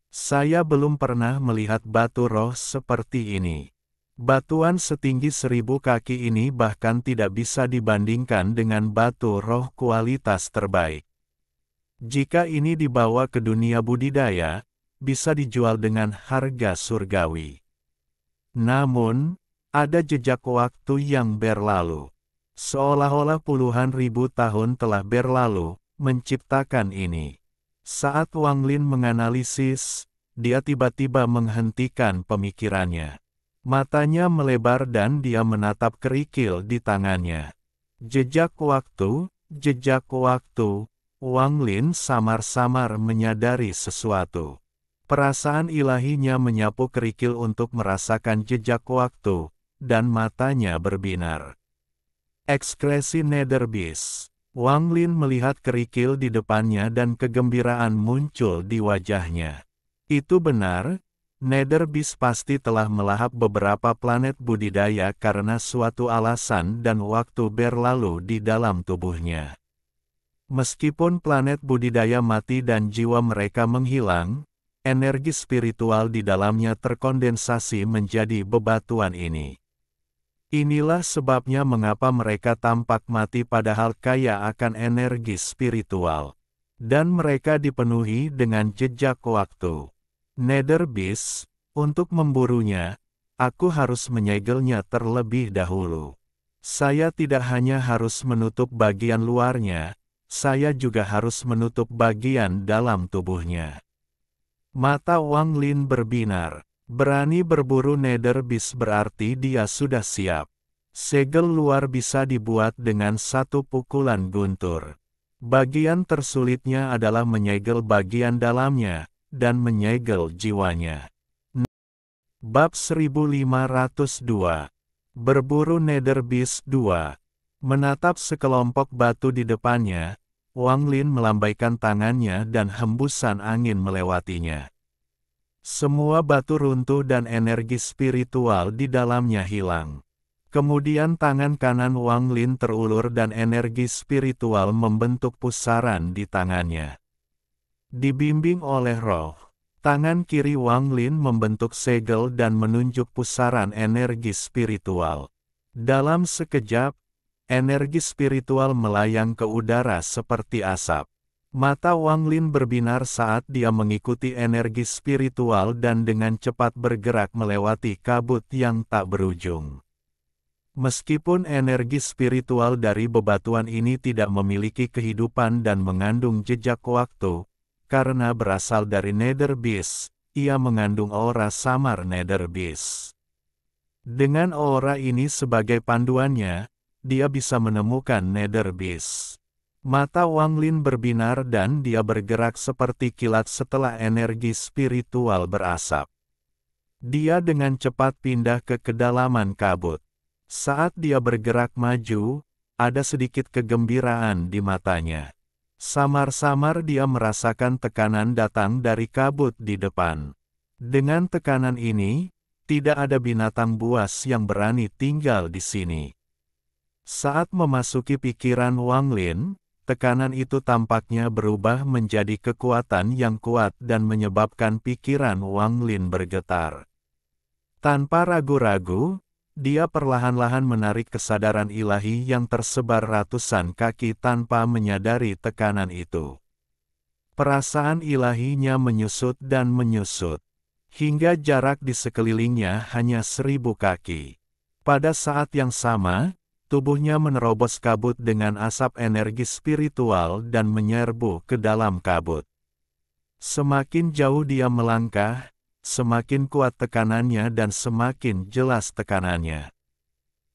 Saya belum pernah melihat batu roh seperti ini. Batuan setinggi 1000 kaki ini bahkan tidak bisa dibandingkan dengan batu roh kualitas terbaik. Jika ini dibawa ke dunia budidaya, bisa dijual dengan harga surgawi. Namun, ada jejak waktu yang berlalu. Seolah-olah puluhan ribu tahun telah berlalu, menciptakan ini. Saat Wang Lin menganalisis, dia tiba-tiba menghentikan pemikirannya. Matanya melebar dan dia menatap kerikil di tangannya. Jejak waktu, Wang Lin samar-samar menyadari sesuatu. Perasaan ilahinya menyapu kerikil untuk merasakan jejak waktu, dan matanya berbinar. Ekspresi Nether Beast. Wang Lin melihat kerikil di depannya dan kegembiraan muncul di wajahnya. Itu benar, Nether Beast pasti telah melahap beberapa planet budidaya karena suatu alasan dan waktu berlalu di dalam tubuhnya. Meskipun planet budidaya mati dan jiwa mereka menghilang, energi spiritual di dalamnya terkondensasi menjadi bebatuan ini. Inilah sebabnya mengapa mereka tampak mati padahal kaya akan energi spiritual. Dan mereka dipenuhi dengan jejak waktu. Nether Beast, untuk memburunya, aku harus menyegelnya terlebih dahulu. Saya tidak hanya harus menutup bagian luarnya, saya juga harus menutup bagian dalam tubuhnya. Mata Wang Lin berbinar. Berani berburu Nether Beast berarti dia sudah siap. Segel luar bisa dibuat dengan satu pukulan guntur. Bagian tersulitnya adalah menyegel bagian dalamnya, dan menyegel jiwanya. Bab 1502. Berburu Nether Beast 2. Menatap sekelompok batu di depannya, Wang Lin melambaikan tangannya dan hembusan angin melewatinya. Semua batu runtuh dan energi spiritual di dalamnya hilang. Kemudian tangan kanan Wang Lin terulur dan energi spiritual membentuk pusaran di tangannya. Dibimbing oleh roh, tangan kiri Wang Lin membentuk segel dan menunjuk pusaran energi spiritual. Dalam sekejap, energi spiritual melayang ke udara seperti asap. Mata Wang Lin berbinar saat dia mengikuti energi spiritual dan dengan cepat bergerak melewati kabut yang tak berujung. Meskipun energi spiritual dari bebatuan ini tidak memiliki kehidupan dan mengandung jejak waktu, karena berasal dari Nether Beast, ia mengandung aura samar Nether Beast. Dengan aura ini sebagai panduannya, dia bisa menemukan Nether Beast. Mata Wang Lin berbinar dan dia bergerak seperti kilat setelah energi spiritual berasap. Dia dengan cepat pindah ke kedalaman kabut. Saat dia bergerak maju, ada sedikit kegembiraan di matanya. Samar-samar dia merasakan tekanan datang dari kabut di depan. Dengan tekanan ini, tidak ada binatang buas yang berani tinggal di sini. Saat memasuki pikiran Wang Lin, tekanan itu tampaknya berubah menjadi kekuatan yang kuat dan menyebabkan pikiran Wang Lin bergetar. Tanpa ragu-ragu, dia perlahan-lahan menarik kesadaran ilahi yang tersebar ratusan kaki tanpa menyadari tekanan itu. Perasaan ilahinya menyusut dan menyusut, hingga jarak di sekelilingnya hanya 1000 kaki. Pada saat yang sama, tubuhnya menerobos kabut dengan asap energi spiritual dan menyerbu ke dalam kabut. Semakin jauh dia melangkah, semakin kuat tekanannya dan semakin jelas tekanannya.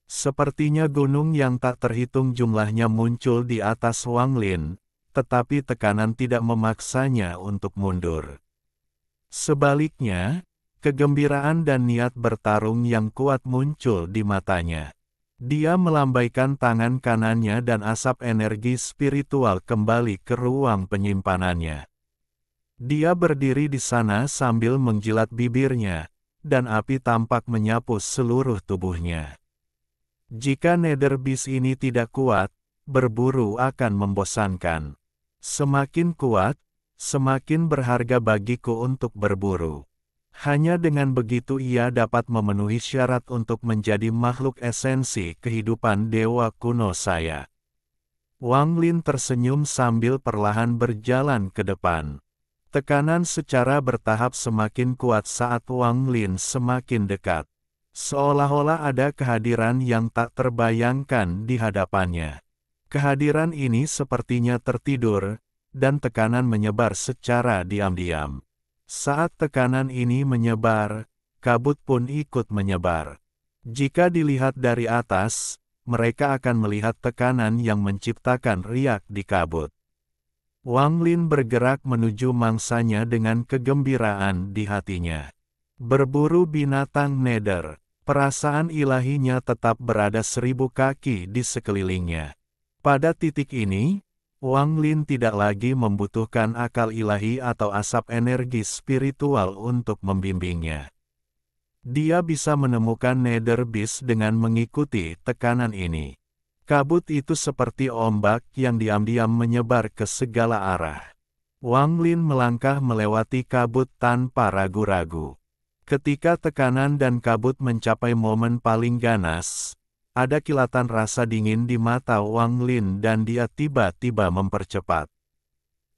Sepertinya gunung yang tak terhitung jumlahnya muncul di atas Wang Lin, tetapi tekanan tidak memaksanya untuk mundur. Sebaliknya, kegembiraan dan niat bertarung yang kuat muncul di matanya. Dia melambaikan tangan kanannya dan asap energi spiritual kembali ke ruang penyimpanannya. Dia berdiri di sana sambil menjilat bibirnya, dan api tampak menyapu seluruh tubuhnya. Jika Nether Beast ini tidak kuat, berburu akan membosankan. Semakin kuat, semakin berharga bagiku untuk berburu. Hanya dengan begitu ia dapat memenuhi syarat untuk menjadi makhluk esensi kehidupan dewa kuno saya. Wang Lin tersenyum sambil perlahan berjalan ke depan. Tekanan secara bertahap semakin kuat saat Wang Lin semakin dekat. Seolah-olah ada kehadiran yang tak terbayangkan di hadapannya. Kehadiran ini sepertinya tertidur, dan tekanan menyebar secara diam-diam. Saat tekanan ini menyebar, kabut pun ikut menyebar. Jika dilihat dari atas, mereka akan melihat tekanan yang menciptakan riak di kabut. Wang Lin bergerak menuju mangsanya dengan kegembiraan di hatinya. Berburu binatang Nether, perasaan ilahinya tetap berada 1000 kaki di sekelilingnya. Pada titik ini, Wang Lin tidak lagi membutuhkan akal ilahi atau asap energi spiritual untuk membimbingnya. Dia bisa menemukan Nether Beast dengan mengikuti tekanan ini. Kabut itu seperti ombak yang diam-diam menyebar ke segala arah. Wang Lin melangkah melewati kabut tanpa ragu-ragu. Ketika tekanan dan kabut mencapai momen paling ganas, ada kilatan rasa dingin di mata Wang Lin dan dia tiba-tiba mempercepat.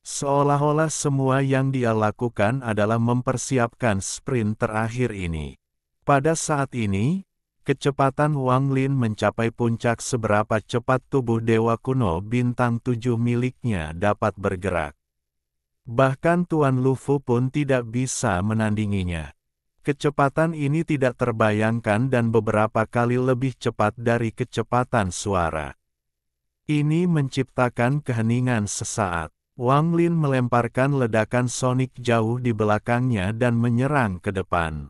Seolah-olah semua yang dia lakukan adalah mempersiapkan sprint terakhir ini. Pada saat ini, kecepatan Wang Lin mencapai puncak seberapa cepat tubuh Dewa Kuno Bintang 7 miliknya dapat bergerak. Bahkan Tuan Lufu pun tidak bisa menandinginya. Kecepatan ini tidak terbayangkan dan beberapa kali lebih cepat dari kecepatan suara. Ini menciptakan keheningan sesaat. Wang Lin melemparkan ledakan sonik jauh di belakangnya dan menyerang ke depan.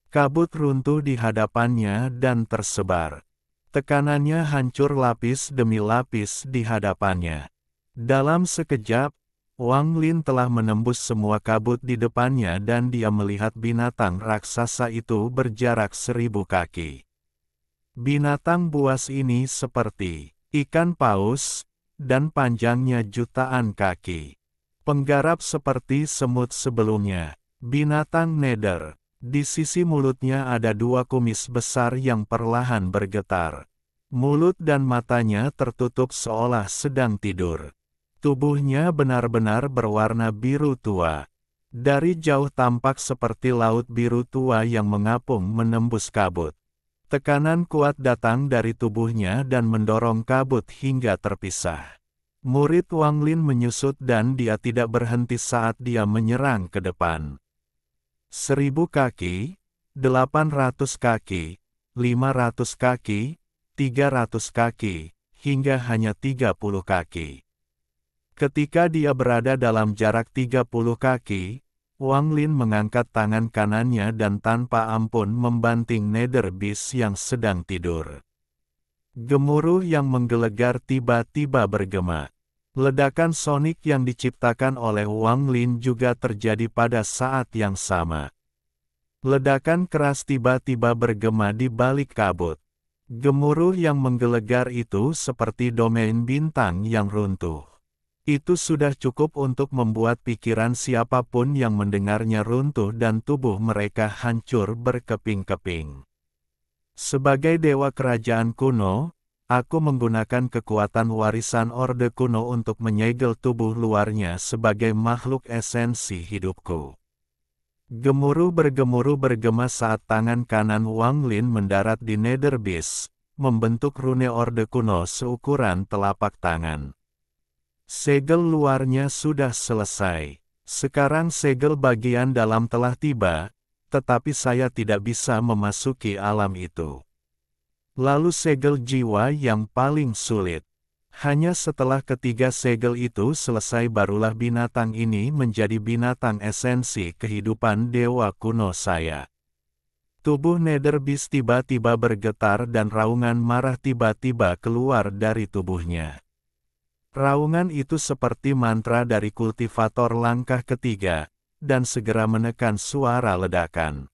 Kabut runtuh di hadapannya dan tersebar. Tekanannya hancur lapis demi lapis di hadapannya. Dalam sekejap, Wang Lin telah menembus semua kabut di depannya dan dia melihat binatang raksasa itu berjarak 1000 kaki. Binatang buas ini seperti ikan paus, dan panjangnya jutaan kaki. Penggarap seperti semut sebelumnya. Binatang Nether. Di sisi mulutnya ada 2 kumis besar yang perlahan bergetar. Mulut dan matanya tertutup seolah sedang tidur. Tubuhnya benar-benar berwarna biru tua. Dari jauh tampak seperti laut biru tua yang mengapung menembus kabut. Tekanan kuat datang dari tubuhnya dan mendorong kabut hingga terpisah. Murid Wang Lin menyusut dan dia tidak berhenti saat dia menyerang ke depan. 1000 kaki, 800 kaki, 500 kaki, 300 kaki, hingga hanya 30 kaki. Ketika dia berada dalam jarak 30 kaki, Wang Lin mengangkat tangan kanannya dan tanpa ampun membanting Nether Beast yang sedang tidur. Gemuruh yang menggelegar tiba-tiba bergema. Ledakan sonik yang diciptakan oleh Wang Lin juga terjadi pada saat yang sama. Ledakan keras tiba-tiba bergema di balik kabut. Gemuruh yang menggelegar itu seperti domain bintang yang runtuh. Itu sudah cukup untuk membuat pikiran siapapun yang mendengarnya runtuh dan tubuh mereka hancur berkeping-keping. Sebagai dewa kerajaan kuno, aku menggunakan kekuatan warisan Orde Kuno untuk menyegel tubuh luarnya sebagai makhluk esensi hidupku. Gemuruh bergema saat tangan kanan Wang Lin mendarat di Nether Beast, membentuk rune Orde Kuno seukuran telapak tangan. Segel luarnya sudah selesai. Sekarang segel bagian dalam telah tiba, tetapi saya tidak bisa memasuki alam itu. Lalu segel jiwa yang paling sulit. Hanya setelah ketiga segel itu selesai barulah binatang ini menjadi binatang esensi kehidupan dewa kuno saya. Tubuh Nether Beast tiba-tiba bergetar dan raungan marah tiba-tiba keluar dari tubuhnya. Raungan itu seperti mantra dari kultivator langkah ketiga, dan segera menekan suara ledakan.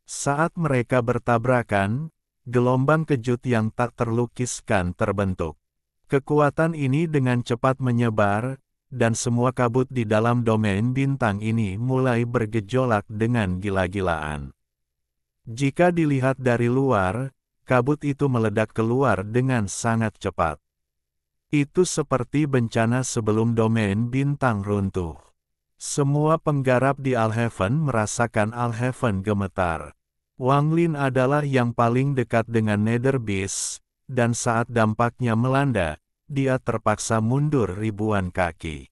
Saat mereka bertabrakan, gelombang kejut yang tak terlukiskan terbentuk. Kekuatan ini dengan cepat menyebar, dan semua kabut di dalam domain bintang ini mulai bergejolak dengan gila-gilaan. Jika dilihat dari luar, kabut itu meledak keluar dengan sangat cepat. Itu seperti bencana sebelum domain bintang runtuh. Semua penggarap di Alhaven merasakan Alhaven gemetar. Wang Lin adalah yang paling dekat dengan Nether Beast, dan saat dampaknya melanda, dia terpaksa mundur ribuan kaki.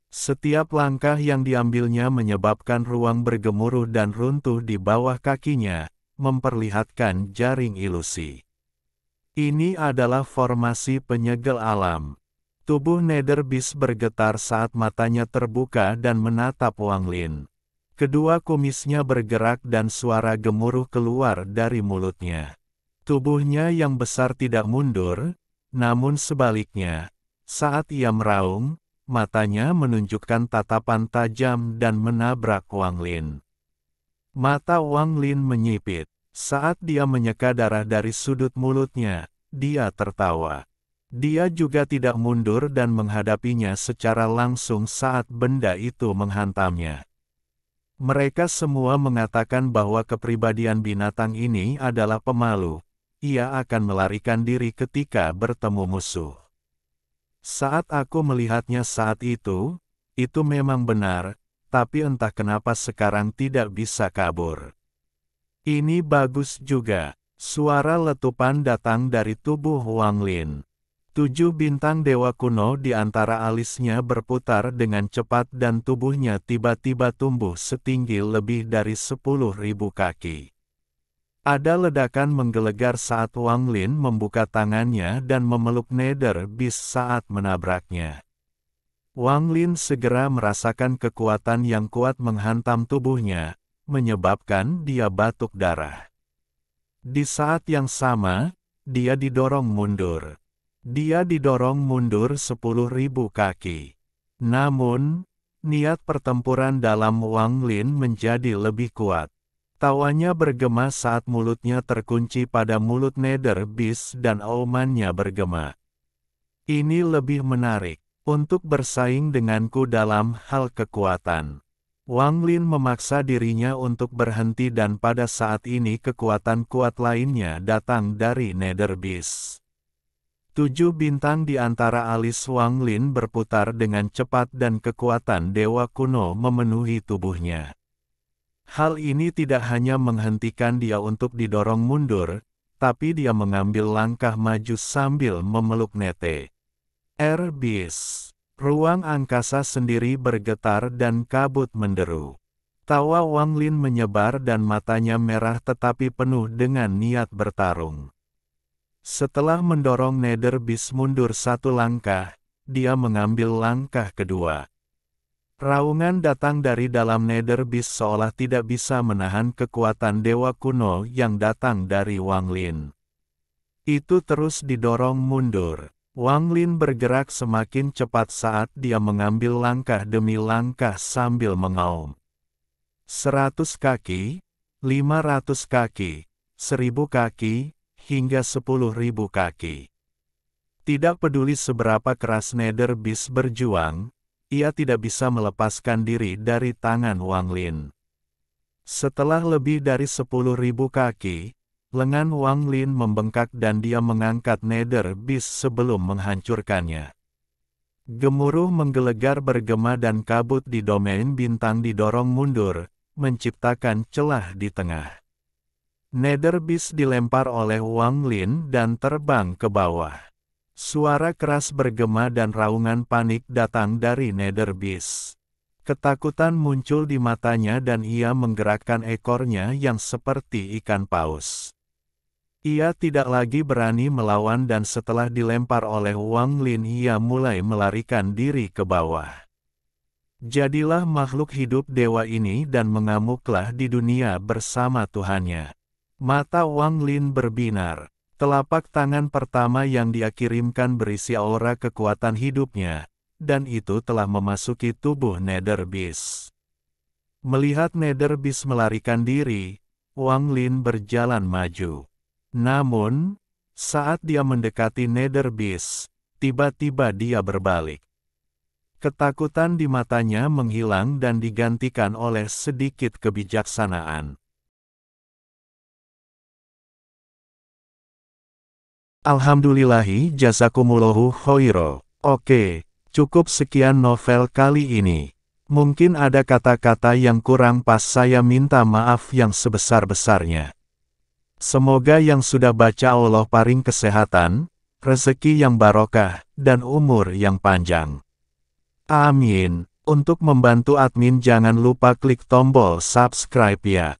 Setiap langkah yang diambilnya menyebabkan ruang bergemuruh dan runtuh di bawah kakinya, memperlihatkan jaring ilusi. Ini adalah formasi penyegel alam. Tubuh Nether Beast bergetar saat matanya terbuka dan menatap Wang Lin. Kedua kumisnya bergerak dan suara gemuruh keluar dari mulutnya. Tubuhnya yang besar tidak mundur, namun sebaliknya, saat ia meraung, matanya menunjukkan tatapan tajam dan menabrak Wang Lin. Mata Wang Lin menyipit. Saat dia menyeka darah dari sudut mulutnya, dia tertawa. Dia juga tidak mundur dan menghadapinya secara langsung saat benda itu menghantamnya. Mereka semua mengatakan bahwa kepribadian binatang ini adalah pemalu. Ia akan melarikan diri ketika bertemu musuh. Saat aku melihatnya saat itu memang benar, tapi entah kenapa sekarang tidak bisa kabur. Ini bagus juga. Suara letupan datang dari tubuh Wang Lin. 7 bintang dewa kuno di antara alisnya berputar dengan cepat dan tubuhnya tiba-tiba tumbuh setinggi lebih dari 10.000 kaki. Ada ledakan menggelegar saat Wang Lin membuka tangannya dan memeluk Nether Beast saat menabraknya. Wang Lin segera merasakan kekuatan yang kuat menghantam tubuhnya, menyebabkan dia batuk darah. Di saat yang sama, dia didorong mundur. Dia didorong mundur 10.000 kaki. Namun, niat pertempuran dalam Wang Lin menjadi lebih kuat. Tawanya bergema saat mulutnya terkunci pada mulut Nether Beast dan aumannya bergema. Ini lebih menarik. Untuk bersaing denganku dalam hal kekuatan. Wang Lin memaksa dirinya untuk berhenti dan pada saat ini kekuatan kuat lainnya datang dari Nether Beast. 7 bintang di antara alis Wang Lin berputar dengan cepat dan kekuatan dewa kuno memenuhi tubuhnya. Hal ini tidak hanya menghentikan dia untuk didorong mundur, tapi dia mengambil langkah maju sambil memeluk Nether Beast. Ruang angkasa sendiri bergetar dan kabut menderu. Tawa Wang Lin menyebar dan matanya merah tetapi penuh dengan niat bertarung. Setelah mendorong Nether Beast mundur 1 langkah, dia mengambil langkah kedua. Raungan datang dari dalam Nether Beast seolah tidak bisa menahan kekuatan dewa kuno yang datang dari Wang Lin. Itu terus didorong mundur. Wang Lin bergerak semakin cepat saat dia mengambil langkah demi langkah sambil mengaum. 100 kaki, 500 kaki, 1000 kaki, hingga 10.000 kaki. Tidak peduli seberapa keras Nether Beast berjuang, ia tidak bisa melepaskan diri dari tangan Wang Lin. Setelah lebih dari 10.000 kaki, lengan Wang Lin membengkak dan dia mengangkat Nether Beast sebelum menghancurkannya. Gemuruh menggelegar bergema dan kabut di domain bintang didorong mundur, menciptakan celah di tengah. Nether Beast dilempar oleh Wang Lin dan terbang ke bawah. Suara keras bergema dan raungan panik datang dari Nether Beast. Ketakutan muncul di matanya dan ia menggerakkan ekornya yang seperti ikan paus. Ia tidak lagi berani melawan dan setelah dilempar oleh Wang Lin ia mulai melarikan diri ke bawah. Jadilah makhluk hidup dewa ini dan mengamuklah di dunia bersama Tuhannya. Mata Wang Lin berbinar. Telapak tangan pertama yang dia kirimkan berisi aura kekuatan hidupnya, dan itu telah memasuki tubuh Nether Beast. Melihat Nether Beast melarikan diri, Wang Lin berjalan maju. Namun, saat dia mendekati Nether Beast, tiba-tiba dia berbalik. Ketakutan di matanya menghilang dan digantikan oleh sedikit kebijaksanaan. Alhamdulillahi jazakumullahu khoiro. Oke, cukup sekian novel kali ini. Mungkin ada kata-kata yang kurang pas, saya minta maaf yang sebesar-besarnya. Semoga yang sudah baca Allah paring kesehatan, rezeki yang barokah, dan umur yang panjang. Amin. Untuk membantu admin jangan lupa klik tombol subscribe ya.